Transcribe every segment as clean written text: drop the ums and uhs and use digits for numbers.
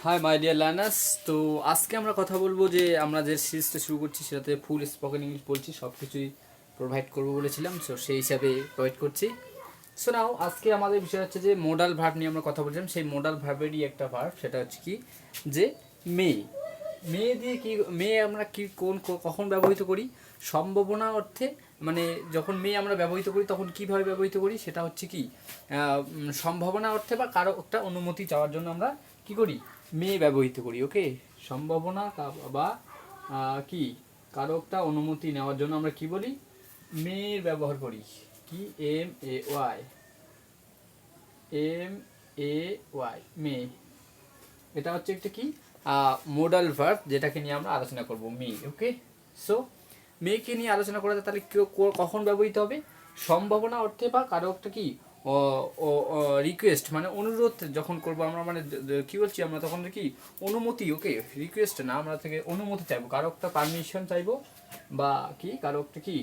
Hi my dear learners. তো আজকে আমরা কথা বলবো যে আমরা যে সিরিজটা শুরু করছি সেটাতে ফুল স্পোকেন ইংলিশ বলছি, সব কিছুই প্রোভাইড করবো বলেছিলাম, সো সেই হিসাবে প্রোভাইড করছি। সো নাও আজকে আমাদের বিষয় হচ্ছে যে মোডাল ভার্ব নিয়ে আমরা কথা বলছিলাম। সেই মোডাল ভার্বেরই একটা ভার্ব, সেটা হচ্ছে কি যে মে। মে দিয়ে কি, মে আমরা কি কখন ব্যবহৃত করি? সম্ভাবনা অর্থে, মানে যখন মে আমরা ব্যবহৃত করি তখন কিভাবে ব্যবহৃত করি সেটা হচ্ছে কি সম্ভাবনা অর্থে বা কারো একটা অনুমতি চাওয়ার জন্য আমরা কি করি, মে ব্যবহৃত করি। ওকে, সম্ভাবনা বা কি কারো একটা অনুমতি নেওয়ার জন্য আমরা কি বলি, মের ব্যবহার করি। কি এম এ ওয়াই মে, এটা হচ্ছে একটা কি মোডাল ভার্ব, যেটাকে নিয়ে আমরা আলোচনা করব, মে। ওকে, সো মেকে নিয়ে আলোচনা করা যায়, তাহলে কখন ব্যবহৃত হবে? সম্ভাবনা অর্থে বা কারো একটা কি রিকোয়েস্ট মানে অনুরোধ যখন করবো আমরা, মানে কি বলছি আমরা তখন কি অনুমতি। ওকে, রিকোয়েস্ট না, আমরা থেকে অনুমতি চাইবো, কারো একটা পারমিশন চাইবো বা কি কারো একটা কি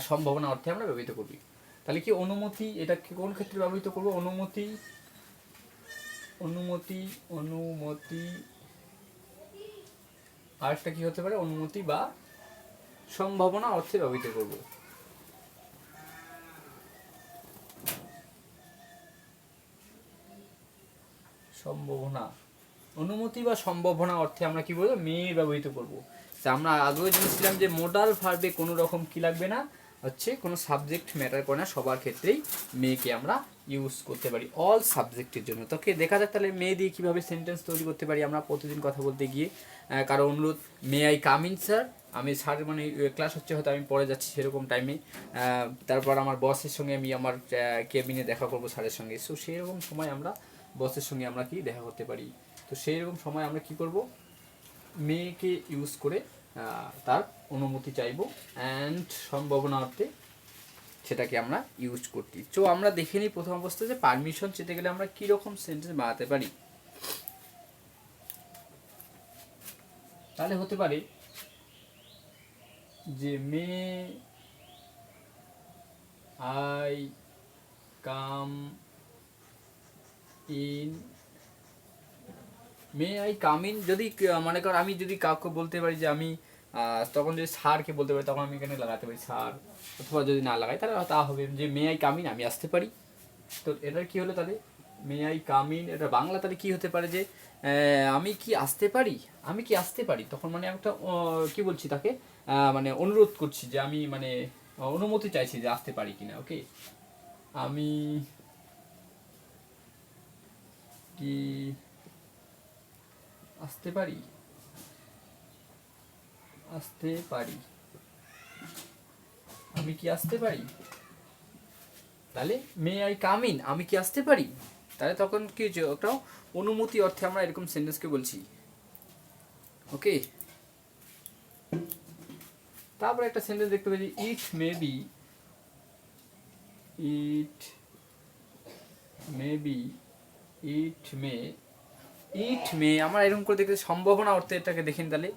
সম্ভাবনা অর্থে আমরা ব্যবহৃত করবি। তাহলে কি অনুমতি, এটা কোন ক্ষেত্রে ব্যবহৃত করবো? অনুমতি অনুমতি অনুমতি আরেকটা কি হতে পারে, অনুমতি বা সম্ভাবনা অর্থে ব্যবহৃত করব। সম্ভাবনা, অনুমতি বা সম্ভাবনা অর্থে আমরা কি বলবো, মে ব্যবহৃত করব। আমরা আগেও জেনেছিলাম যে মোডাল ভার্বে কোনো রকম কি লাগবে না, হচ্ছে কোনো সাবজেক্ট ম্যাটার করে না, সবার ক্ষেত্রেই মেকে আমরা ইউজ করতে পারি, অল সাবজেক্টের জন্য। তোকে দেখা যাক তাহলে মে দিয়ে কীভাবে সেন্টেন্স তৈরি করতে পারি আমরা প্রতিদিন কথা বলতে গিয়ে। কারো অনুরোধ, may I come in sir, আমি স্যার মানে ক্লাস হচ্ছে, হয়তো আমি পড়ে যাচ্ছি সেরকম টাইমে, তারপর আমার বসের সঙ্গে আমি আমার কেবিনে দেখা করবো স্যারের সঙ্গে, সো সেরকম সময় আমরা বসের সঙ্গে আমরা কি দেখা করতে পারি। তো সেই রকম সময় আমরা কি করব, মেয়েকে ইউজ করে তার অনুমতি চাইব, অ্যান্ড সম্ভাবনা অর্থে সেটাকে আমরা ইউজ করতে। তো আমরা দেখে নিই প্রথম অবস্থা যে পারমিশন চেতে গেলে আমরা কীরকম সেন্টেন্স বানাতে পারি। তাহলে হতে পারে যে may I come in, may I come in, যদি মনে কর আমি যদি কাউকে বলতে পারি যে আমি, তখন যদি স্যারকে বলতে পারি তখন আমি এখানে লাগাতে পারি স্যার, অথবা যদি না লাগাই তাহলে তা হবে যে মে আই কাম ইন, আমি আসতে পারি। তো এটার কি হলো তাহলে, মে আই কাম ইন, এটা বাংলা তাহলে কি হতে পারে যে আমি কি আসতে পারি, আমি কি আসতে পারি, তখন মানে একটা কি বলছি তাকে, মানে অনুরোধ করছি যে আমি মানে অনুমতি চাইছি যে আসতে পারি কিনা। ওকে, আমি কি আসতে পারি, আসতে পারি, আমি কি আসতে পারি, তাহলে মে আই কাম ইন, আমি কি আসতে পারি, তাহলে তখন কি হচ্ছে, একটা অনুমতি অর্থে আমরা এরকম সেন্টেন্সকে বলছি। ওকে, তারপরে একটা সেন্টেন্স দেখতে পাচ্ছি, ইট may be, it may be, it May, it মে আমরা এরকম করে দেখতে সম্ভাবনা অর্থে এটাকে দেখেন, তাহলে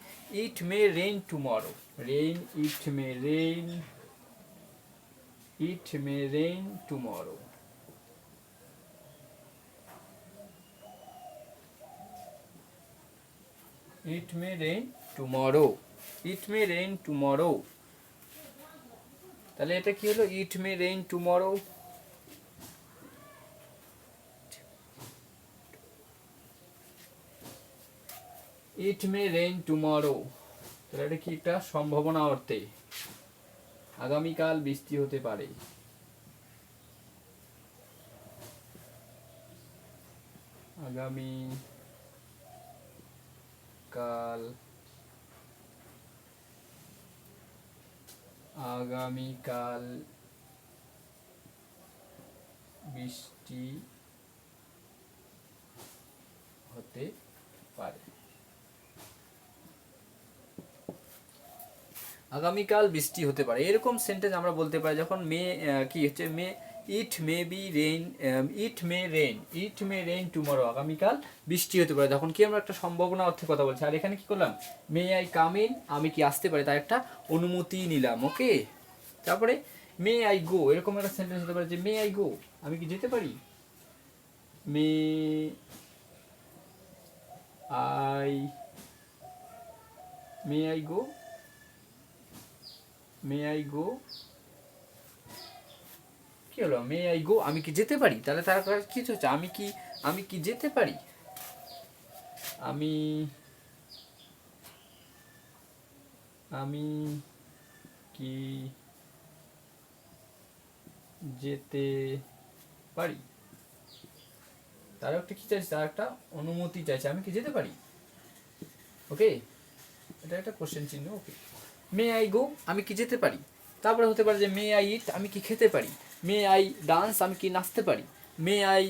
ইট may rain tomorrow, rain, it may rain, it may rain tomorrow. It may rain tomorrow, it may rain tomorrow, তাহলে এটা কি হলো, ইট মে রেইন টুমরো। ইট মে রেইন টুমরো, তাহলে এটা কি একটা সম্ভাবনা অর্থে, আগামীকাল বৃষ্টি হতে পারে, আগামী কাল, আগামীকাল বৃষ্টি হতে পারে, আগামীকাল বৃষ্টি হতে পারে, এরকম সেন্টেন্স আমরা বলতে পারি যখন মে কি হচ্ছে, may it may be rain, it may rain tomorrow, আগামীকাল বৃষ্টি হতে পারে, তখন কি আমরা একটা সম্ভাবনা অর্থে কথা বলছি। আর এখানে কি করলাম, মে আই কাম ইন, আমি কি আসতে পারি, তার একটা অনুমতি নিলাম। ওকে, তারপরে মে আই গো, এরকম একটা সেন্টেন্স হতে পারে যে মে আই গো, আমি কি যেতে পারি, may I may I go, may I go, কি হলো মে আই গো, আমি কি যেতে পারি, তাহলে তার কিছু হচ্ছে আমি কি যেতে পারি, আমি আমি কি যেতে পারি, তার একটা কি চাইছে, তার একটা অনুমতি চাইছে, আমি কি যেতে পারি। ওকে, এটা একটা কোশ্চেন চিহ্ন। ওকে, মে আই গো, আমি কি যেতে পারি। তারপরে হতে পারে যে মে আই ইট, আমি কি খেতে পারি। মে আই ডান্স, আমি কি নাচতে পারি। মে আই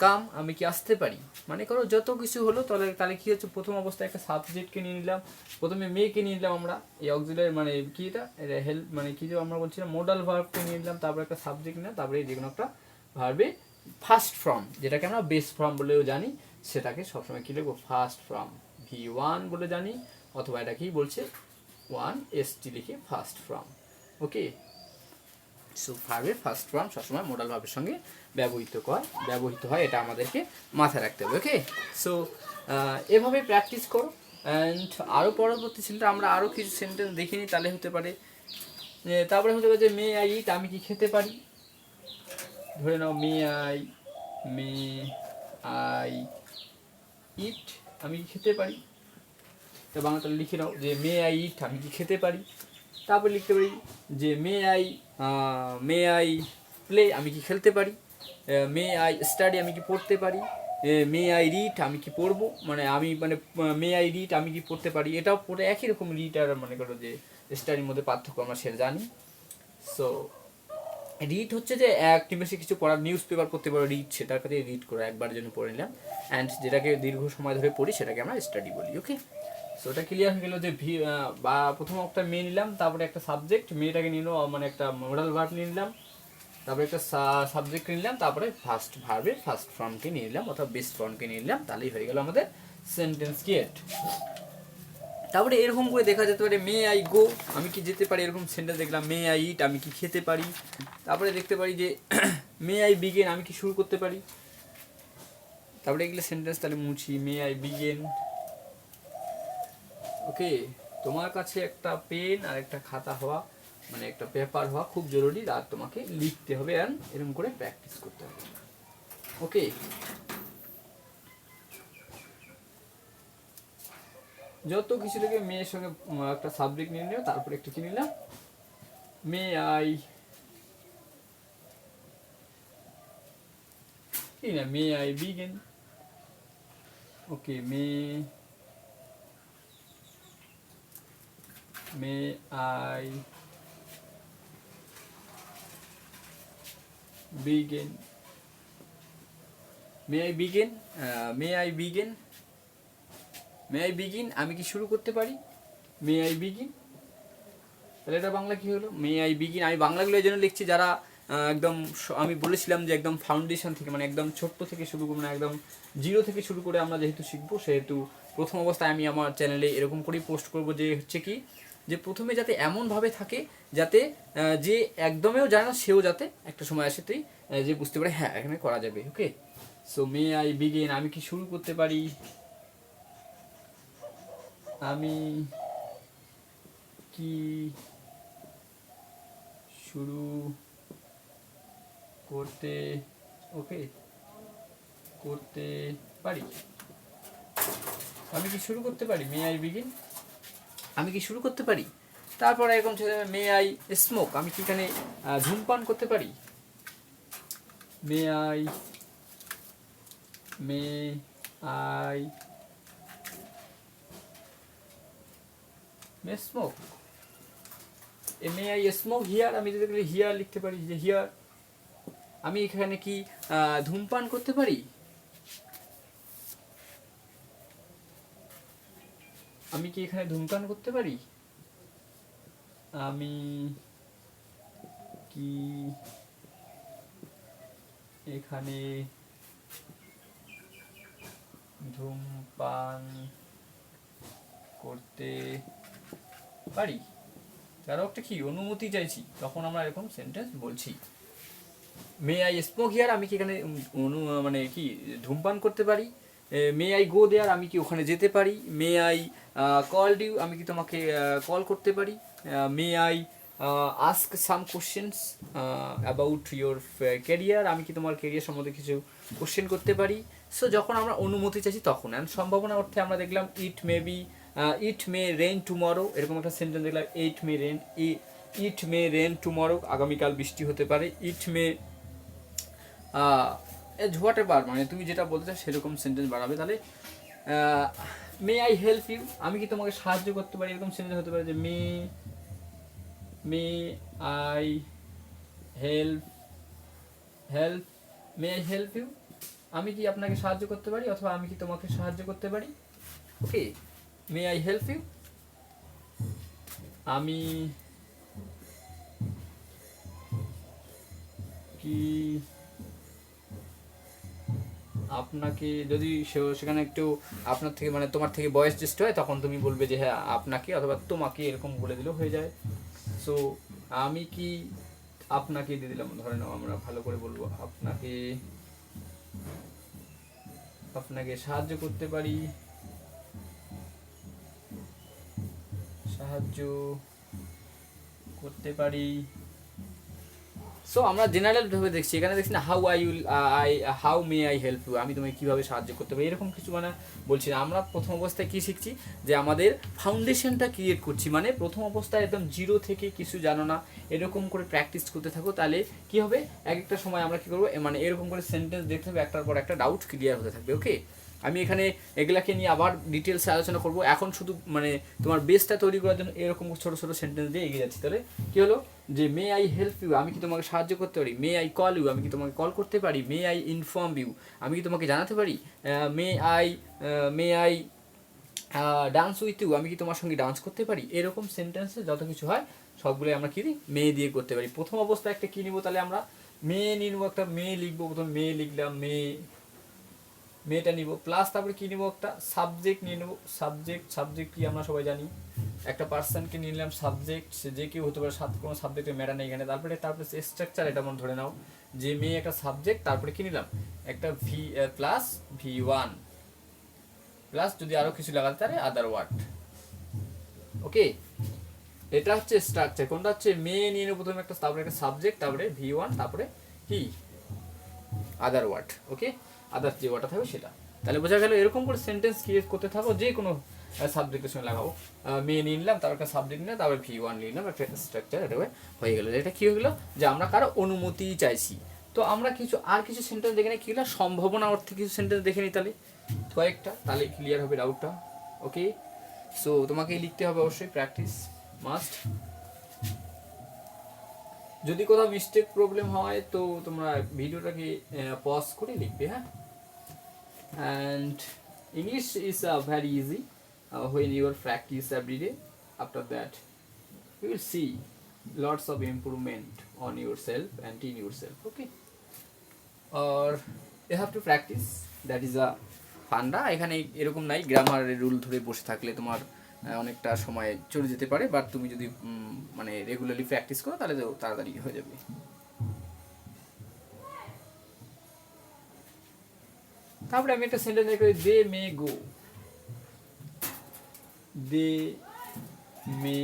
কাম, আমি কি আসতে পারি। মানে করো যত কিছু হলো, তাহলে তাহলে কী হচ্ছে, প্রথম অবস্থায় একটা সাবজেক্টকে নিয়ে নিলাম, প্রথমে মেয়েকে নিয়ে নিলাম আমরা, এই অক্সিলারি মানে কি এটা হেল্প মানে কি যে আমরা বলছিলাম মোডাল ভার্বকে নিয়ে নিলাম, তারপরে একটা সাবজেক্ট নিলাম, তারপরে যে কোনো একটা ভার্বে ফার্স্ট ফর্ম, যেটাকে আমরা বেস ফর্ম বলেও জানি, সেটাকে সবসময় কী লিখবো, ফার্স্ট ফর্ম V1 বলে জানি, অথবা এটা কি বলছে 1st লিখে ফার্স্ট ফর্ম। ওকে, সো ভার্বের ফার্স্ট ফর্ম সবসময় মোডাল ভার্বের সঙ্গে ব্যবহৃত হয়, এটা আমাদেরকে মাথায় রাখতে হবে। ওকে, সো এভাবে প্র্যাকটিস করো। অ্যান্ড আরও পরবর্তী সেন্টেন্স আমরা আরও কিছু সেন্টেন্স দেখে নিই, তাহলে হতে পারে তারপরে হতে পারে যে মে আই ইট, আমি কি খেতে পারি। ধরে নাও মে আই ইট, আমি কি খেতে পারি। তো বাংলাটা লিখে নাও যে মে আই ইট, আমি কি খেতে পারি। তারপর লিখতে পারি যে মে আই প্লে, আমি কি খেলতে পারি। মে আই স্টাডি, আমি কি পড়তে পারি। মে আই রিড, আমি কি পড়বো, মানে আমি মানে মে আই রিড, আমি কি পড়তে পারি। এটাও পড়ে একই রকম, রিড আর মনে করো যে স্টাডির মধ্যে পার্থক্য আমরা সেটা জানি। সো রিড হচ্ছে যে একটি বেশি কিছু পড়ার, নিউজ পেপার পড়তে পারো, রিড সেটার কাছে রিড করে একবারের জন্য পড়ে নিলাম। অ্যান্ড যেটাকে দীর্ঘ সময় ধরে পড়ি সেটাকে আমরা স্টাডি বলি। ওকে, সো ওটা ক্লিয়ার হয়ে গেলো যে বা প্রথম একটা মেয়ে নিলাম, তারপরে একটা সাবজেক্ট, মেয়েটাকে নিল মানে একটা মোডাল ভার্ব নিয়ে নিলাম, তারপরে একটা সাবজেক্ট নিলাম, তারপরে ফার্স্ট ভার্বের ফার্স্ট ফর্মকে নিয়ে নিলাম অথবা বেস্ট ফর্মকে নিয়ে নিলাম, তাহলেই হয়ে গেল আমাদের সেন্টেন্স ক্রিয়েট। তারপরে এরকম করে দেখা যেতে পারে মে আই গো, আমি কি যেতে পারি, এরকম সেন্টেন্স দেখলাম। মে আই ইট, আমি কি খেতে পারি। তারপরে দেখতে পারি যে মে আই বিগেন, আমি কি শুরু করতে পারি। তারপরে এগুলো সেন্টেন্স তাহলে মুছি, মে আই বিগেন। ওকে, তোমার কাছে একটা পেন আর একটা খাতা হওয়া, মানে একটা পেপার হওয়া খুব জরুরি, আর তোমাকে লিখতে হবে আর এরকম করে প্র্যাকটিস করতে হবে। ওকে, যত কিছু থেকে মেয়ের সঙ্গে একটা সাবজেক্ট নিয়ে নিও, তারপরে একটু কি নিলাম, মে আই কি না, may I begin. Okay, may I begin, may I begin, may I begin, may I begin, আমি কি শুরু করতে পারি। মে আই বিগিন, তাহলে এটা বাংলা কি হলো, মে আই বিগিন। আমি বাংলাগুলো এই জন্য লিখছি যারা একদম, আমি বলেছিলাম যে একদম ফাউন্ডেশন থেকে, মানে একদম ছোট্ট থেকে শুরু করে, মানে একদম জিরো থেকে শুরু করে আমরা যেহেতু শিখবো, সেহেতু প্রথম অবস্থায় আমি আমার চ্যানেলে এরকম করেই পোস্ট করব যে হচ্ছে কি, যে প্রথমে যাতে এমনভাবে থাকে যাতে যে একদমেও জানে না সেও যাতে একটা সময় আসেতেই যে বুঝতে পারে হ্যাঁ এখানে করা যাবে। ওকে, সো মে আই বিগিন, আমি কি শুরু করতে পারি, আমি কি শুরু করতে, ওকে করতে পারি, আমি কি শুরু করতে পারি। মে আই বিগিন, আমি কি শুরু করতে পারি। তারপর এরকম মে আই স্মোক, আমি কি এখানে ধূমপান করতে পারি। May I smoke, may I smoke here, আমি যদি হিয়ার লিখতে পারি যে হিয়ার, আমি এখানে কি ধূমপান করতে পারি। আমি কি এখানে ধূমপান করতে পারি, আমি কি এখানে ধূমপান করতে পারি। কারো একটা কি অনুমতি চাইছি, তখন আমরা এরকম সেন্টেন্স বলছি। মে আই স্মোক হিয়ার, আমি কি এখানে মানে কি ধূমপান করতে পারি। মে আই গো দেয়ার, আমি কি ওখানে যেতে পারি। মে আই কল ইউ, আমি কি তোমাকে কল করতে পারি। May I ask some questions about your career, আমি কি তোমার ক্যারিয়ার সম্বন্ধে কিছু কোশ্চেন করতে পারি। সো যখন আমরা অনুমতি চাইছি তখন। অ্যান্ড সম্ভাবনা অর্থে আমরা দেখলাম it may be, it may rain tomorrow, এরকম একটা সেন্টেন্স দেখলাম। ইট মে রেন টুমরো, আগামীকাল বৃষ্টি হতে পারে। ইট মে হোয়াট এভার, মানে তুমি যেটা বলতে চাও সেরকম সেন্টেন্স বানাবে। তাহলে মে আই হেল্প ইউ, আমি কি তোমাকে সাহায্য করতে পারি, এরকম সেন্টেন্স হতে পারে যে may I help may I help you, আমি কি আপনাকে সাহায্য করতে পারি, অথবা আমি কি তোমাকে সাহায্য করতে পারি। ওকে, মে আই হেল্প ইউ, আমি কি আপনাকে, যদি সেখানে একটু আপনার থেকে মানে তোমার থেকে বয়স জ্যেষ্ঠ হয় তখন তুমি বলবে যে হ্যাঁ আপনাকে অথবা তোমাকে, এরকম বলে দিলেও হয়ে যায়। সো আমি কি আপনাকে দিয়ে দিলাম, ধরে নাও আমরা ভালো করে বলবো আপনাকে সাহায্য করতে পারি, সো আমরা জেনারেল ভাবে দেখছি, এখানে দেখছি না how may I help you, আমি তোমাকে কীভাবে সাহায্য করতে পারি, এরকম কিছু মানে বলছি না। আমরা প্রথম অবস্থায় কী শিখছি, যে আমাদের ফাউন্ডেশনটা ক্রিয়েট করছি, মানে প্রথম অবস্থায় একদম জিরো থেকে কিছু জানো না, এরকম করে প্র্যাকটিস করতে থাকো। তাহলে কী হবে, এক একটা সময় আমরা কী করবো, মানে এরকম করে সেন্টেন্স দেখতে হবে, একটার পর একটা ডাউট ক্লিয়ার হতে থাকবে। ওকে, আমি এখানে এগুলাকে নিয়ে আবার ডিটেলসে আলোচনা করব। এখন শুধু মানে তোমার বেসটা তৈরি করার জন্য এরকম ছোটো ছোটো সেন্টেন্স দিয়ে এগিয়ে যাচ্ছি। তাহলে কী হলো, যে মে আই হেল্প ইউ, আমি কি তোমাকে সাহায্য করতে পারি। মে আই কল ইউ, আমি কি তোমাকে কল করতে পারি। মে আই ইনফর্ম ইউ, আমি কি তোমাকে জানাতে পারি। May I dance with you, আমি কি তোমার সঙ্গে ডান্স করতে পারি। এরকম সেন্টেন্সে যত কিছু হয় সবগুলোই আমরা কি দিই, মে দিয়ে করতে পারি। প্রথম অবস্থায় একটা কী নিব, তাহলে আমরা মে নিয়ে নেবো, একটা মে লিখবো, প্রথমে মে লিখলাম, মেয়েটা নিব, প্লাস তারপরে কী নিব, একটা সাবজেক্ট নিয়ে নেবো। সাবজেক্ট কি আমরা সবাই জানি, একটা পার্সনকে নিয়ে নিলাম সাবজেক্ট, সে যে কেউ হতে পারে, কোনো সাবজেক্টের ম্যাটার নেই এখানে। তারপরে স্ট্রাকচার, এটা মনে ধরে নাও যে মেয়ে একটা সাবজেক্ট, তারপরে কি নিলাম, একটা প্লাস V1 প্লাস যদি আরও কিছু লাগাতে পারে আদার ওয়ার্ড। ওকে, এটা হচ্ছে স্ট্রাকচার। কোনটা হচ্ছে, মেয়ে নিয়ে নেবো প্রথমে একটা, তারপরে একটা সাবজেক্ট, তারপরে V1, তারপরে কি আদার ওয়ার্ড। ওকে, আদার যে ওয়ার্ডটা থাকবে সেটা। তাহলে বোঝা গেল, এরকম করে সেন্টেন্স ক্রিয়েট করতে থাকো, যে কোনো সাবজেক্টের সঙ্গে লাগাবো। মেয়ে নিয়ে নিলাম, তারপর একটা সাবজেক্ট নিলাম, তারপরে V1 নিয়ে নিলাম, একটা স্ট্রাকচার, এটা হয়ে গেলো। এটা কী হয়ে গেলো, যে আমরা কারো অনুমতি চাইছি। তো আমরা কিছু সেন্টেন্স দেখে নিই, কী হলো, সম্ভাবনা অর্থে কিছু সেন্টেন্স দেখে নিই তাহলে কয়েকটা, তাহলে ক্লিয়ার হবে ডাউটটা। ওকে, সো তোমাকেই লিখতে হবে অবশ্যই, প্র্যাকটিস মাস্ট। যদি কোথাও মিস্টেক প্রবলেম হয় তো তোমরা ভিডিওটাকে পজ করে লিখবে। হ্যাঁ, and English is very easy when you practice every day. After that you will see lots of improvement on yourself and in yourself. Okay, or you have to practice, that is a ফান্ডা। এখানে এরকম নাই গ্রামারের rule ধরে বসে থাকলে তোমার অনেকটা সময় চলে যেতে পারে, বাট তুমি যদি মানে রেগুলারলি প্র্যাকটিস করো তাহলে তাড়াতাড়ি হয়ে যাবে। তারপরে আমি একটা সেন্টেন্স দেখি, দে মে গো, দে মে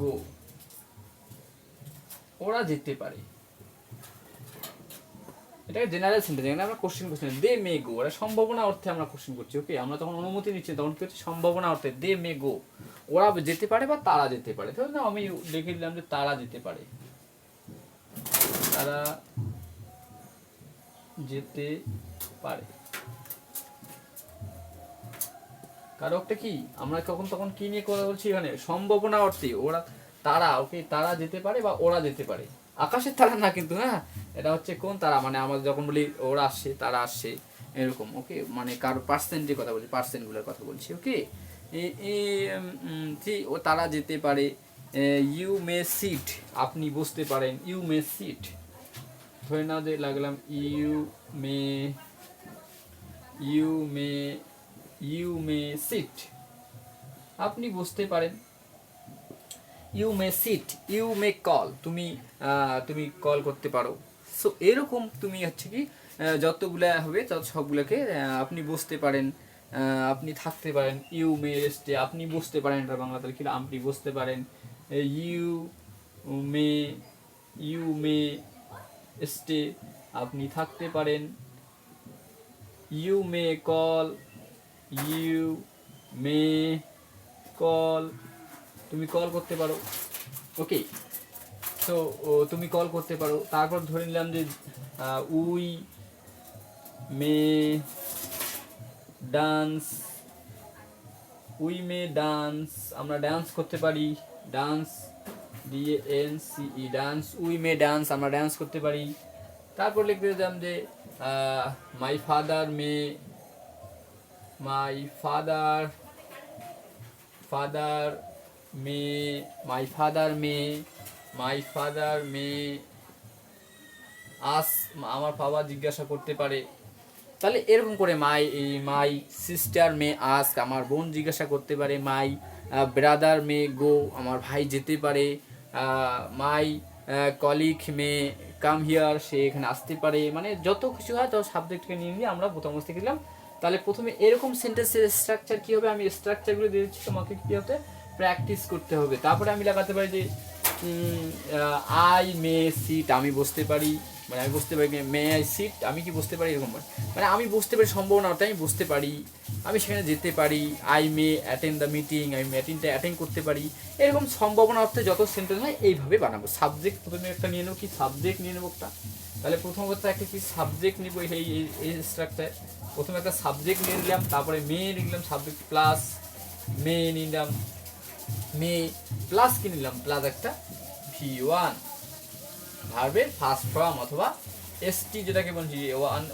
গো, ওরা যেতে পারে। এটাকে জেনারেল সেন্টেন্স, এখানে আমরা কোশ্চেন দে মে গো, ওরা সম্ভাবনা অর্থে আমরা কোশ্চেন করছি। ওকে, আমরা তখন অনুমতি নিচ্ছি, তখন কি হচ্ছে, সম্ভাবনা অর্থে দে মে গো, ওরা যেতে পারে বা তারা যেতে পারে। ধরো না, আমি লিখে দিলাম যে তারা যেতে পারে, তারা যেতে পারে। কারকটা কি, আমরা তখন কি নিয়ে কথা বলছি, এখানে সম্ভাবনা অর্থে ওরা, তারা। ওকে, তারা যেতে পারে বা ওরা যেতে পারে, আকাশের তারা না কিন্তু। হ্যাঁ, এটা হচ্ছে কোন তারা, মানে আমরা যখন বলি ওরা আসছে, তারা আসছে, এরকম। ওকে, মানে কারো পার্সেন্টের কথা বলছি, পার্সেন্টগুলোর কথা বলছি। ওকে, ও তারা যেতে পারে। ইউ মে সিট, আপনি বসতে পারেন। ইউ মে সিট, ধরে নাও যে লাগলাম ইউ মে সিট, আপনি বসতে পারেন। You may sit, you may call, তুমি কল করতে পারো। সো এরকম তুমি হচ্ছে কি যতগুলা হবে তত সবগুলোকে আপনি বসতে পারেন, আপনি থাকতে পারেন, ইউ মে রেস্টে আপনি বসতে পারেন, এটা বাংলা তাহলে কি আপনি বসতে পারেন, you may you may stay আপনি থাকতে পারেন, you may call you may call তুমি কল করতে পারো, ওকে। তো তুমি কল করতে পারো। তারপর ধরে নিলাম যে উই মে ডান্স আমরা ডান্স করতে পারি, dance DANCE dance, we may dance আমরা ডান্স করতে পারি। তারপর লিখতে দিলাম যে মাই ফাদার মে আস আমার বাবা জিজ্ঞাসা করতে পারে। তাহলে এরকম করে মাই সিস্টার মে আস্ক আমার বোন জিজ্ঞাসা করতে পারে, মাই ব্রাদার মে গো আমার ভাই যেতে পারে, my colleague May come here সে এখানে আসতে পারে। মানে যত কিছু হয় তত সাবজেক্টকে নিয়ে নিয়ে আমরা প্রথম অবস্থায় গেলাম। তাহলে প্রথমে এরকম সেন্টেন্সের স্ট্রাকচার কী হবে, আমি স্ট্রাকচারগুলো দিয়ে দিচ্ছি, তোমাকে কী হতে প্র্যাকটিস করতে হবে। তারপরে আমি লাগাতে পারি যে আই মে সিট আমি বসতে পারি, মানে আমি বসতে পারি, মে আই সিট আমি কি বসতে পারি, এরকম মানে আমি বসতে পারি, সম্ভাবনা অর্থে আমি বসতে পারি, আমি সেখানে যেতে পারি। I may attend the meeting আমি মিটিংটা অ্যাটেন্ড করতে পারি। এরকম সম্ভাবনা অর্থে যত সেন্টেন্স হয় এইভাবে বানাবো। সাবজেক্ট প্রথমে একটা নিয়ে নেবো, কি সাবজেক্ট নিয়ে নেবো একটা। তাহলে প্রথম অবস্থায় একটা কি সাবজেক্ট নিব, এই স্ট্রাকচার প্রথমে একটা সাবজেক্ট নিয়ে নিলাম, তারপরে মে নিলাম, সাবজেক্ট প্লাস মে নিলাম, মে প্লাস কি নিলাম, প্লাস একটা V1 ভার্বের ফার্স্ট ফর্ম অথবা এসটি যেটাকে বলছি,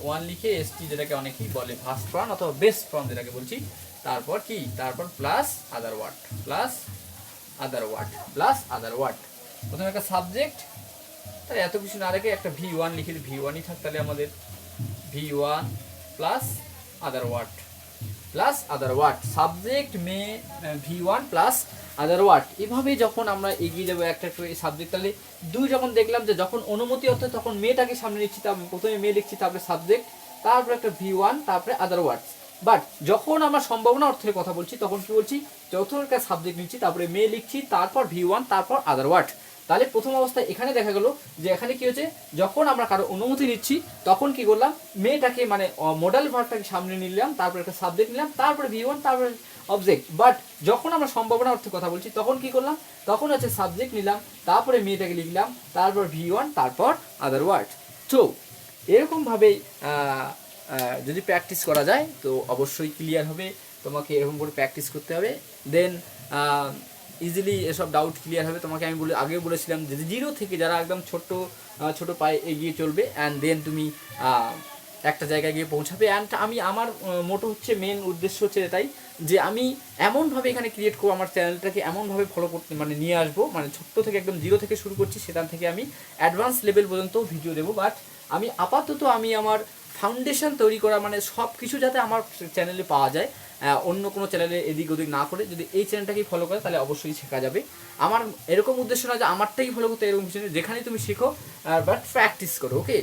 ওয়ান লিখে এসটি যেটাকে অনেকেই বলে ফার্স্ট ফর্ম অথবা বেস্ট ফর্ম যেটাকে বলছি। তারপর কি, তারপর প্লাস আদার ওয়ার্ড, প্রথমে একটা সাবজেক্ট, তাহলে এত কিছু না রেখে একটা V1 লিখে V1ই থাক, তাহলে আমাদের V1 plus other word subject may V1 plus other word. এভাবে যখন আমরা এগিয়ে যাবো একটা একটা সাবজেক্ট, তাহলে দুই যখন দেখলাম যে যখন অনুমতি অর্থে তখন মেটাকে সামনে নিচ্ছি, তারপর প্রথমে মে লিখছি, তারপরে সাবজেক্ট, তারপর একটা V1, তারপরে আদার ওয়ার্ডস। বাট যখন আমরা সম্ভাবনা অর্থের কথা বলছি তখন কি বলছি, যখন একটা সাবজেক্ট নিচ্ছি, তারপরে মে লিখছি, তারপর V1, তারপর আদার ওয়ার্ড। তাহলে প্রথম অবস্থায় এখানে দেখা গেল যে এখানে কি হচ্ছে, যখন আমরা কারো অনুমতি নিচ্ছি তখন কি করলাম, মেটাকে মানে মডাল ভার্বটাকে সামনে নিলাম, তারপর একটা সাবজেক্ট নিলাম, তারপরে V1, তারপরে অবজেক্ট। বাট যখন আমরা সম্ভাবনা অর্থে কথা বলছি তখন কি করলাম, তখন হচ্ছে সাবজেক্ট নিলাম, তারপরে মেটাকে লিখলাম, তারপর V1, তারপর আদার ওয়ার্ড। তো এরকমভাবেই যদি প্র্যাকটিস করা যায় তো অবশ্যই ক্লিয়ার হবে। তোমাকে এরকম করে প্র্যাকটিস করতে হবে, দেন ইজিলি এসব ডাউট ক্লিয়ার হবে। তোমাকে আমি আগেও বলেছিলাম যে জিরো থেকে যারা একদম ছোট পায়ে এগিয়ে চলবে, অ্যান্ড দেন তুমি একটা জায়গায় গিয়ে পৌঁছাবে। অ্যান্ড আমি আমার মোটো হচ্ছে, মেন উদ্দেশ্য হচ্ছে এটাই যে আমি এমনভাবে এখানে ক্রিয়েট করবো, আমার চ্যানেলটাকে এমনভাবে ফলো করতে মানে নিয়ে আসবো, মানে ছোট্ট থেকে একদম জিরো থেকে শুরু করছি, সেখান থেকে আমি অ্যাডভান্স লেভেল পর্যন্ত ভিডিও দেবো। বাট আমি আপাতত আমি আমার ফাউন্ডেশন তৈরি করা, মানে সব কিছু যাতে আমার চ্যানেলে পাওয়া যায়, অন্য কোনো চ্যানেলে এদিক ওদিক না করে যদি এই চ্যানেলটাকেই ফলো করে তাহলে অবশ্যই শেখা যাবে। আমার এরকম উদ্দেশ্য না যে আমারটাই ফলো করতে, এরকম কিছু নেই, যেখানেই তুমি শেখো বাট প্র্যাকটিস করো, ওকে।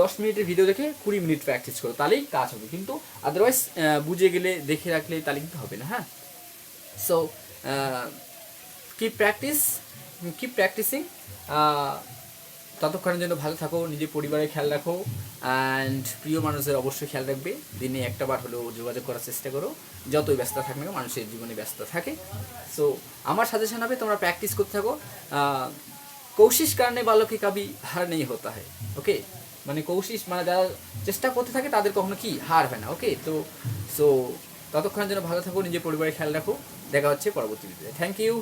10 মিনিটের ভিডিও দেখে 20 মিনিট প্র্যাকটিস করো, তাহলেই কাজ হবে। কিন্তু আদারওয়াইজ বুঝে গেলে দেখে রাখলে তাহলে কিন্তু হবে না, হ্যাঁ। So keep practising. ততক্ষণের জন্য ভালো থাকো, নিজের পরিবারের খেয়াল রাখো, অ্যান্ড প্রিয় মানুষের অবশ্যই খেয়াল রাখবে। দিনে একটা বার হলেও যোগাযোগ করার চেষ্টা করো, যতই ব্যস্ত থাক না, মানুষের জীবনে ব্যস্ত থাকে। সো আমার সাজেশন হবে তোমরা প্র্যাকটিস করতে থাকো। কোশিশ করনে वालों की कभी हार नहीं होता है, ওকে। মানে কোশিশ মানে যারা চেষ্টা করতে থাকে তাদের কখনো কি হার হয় না, ওকে। তো সো ততক্ষণের জন্য ভালো থাকো, নিজের পরিবারের খেয়াল রাখো। দেখা হচ্ছে পরবর্তী ভিডিওতে। Thank you.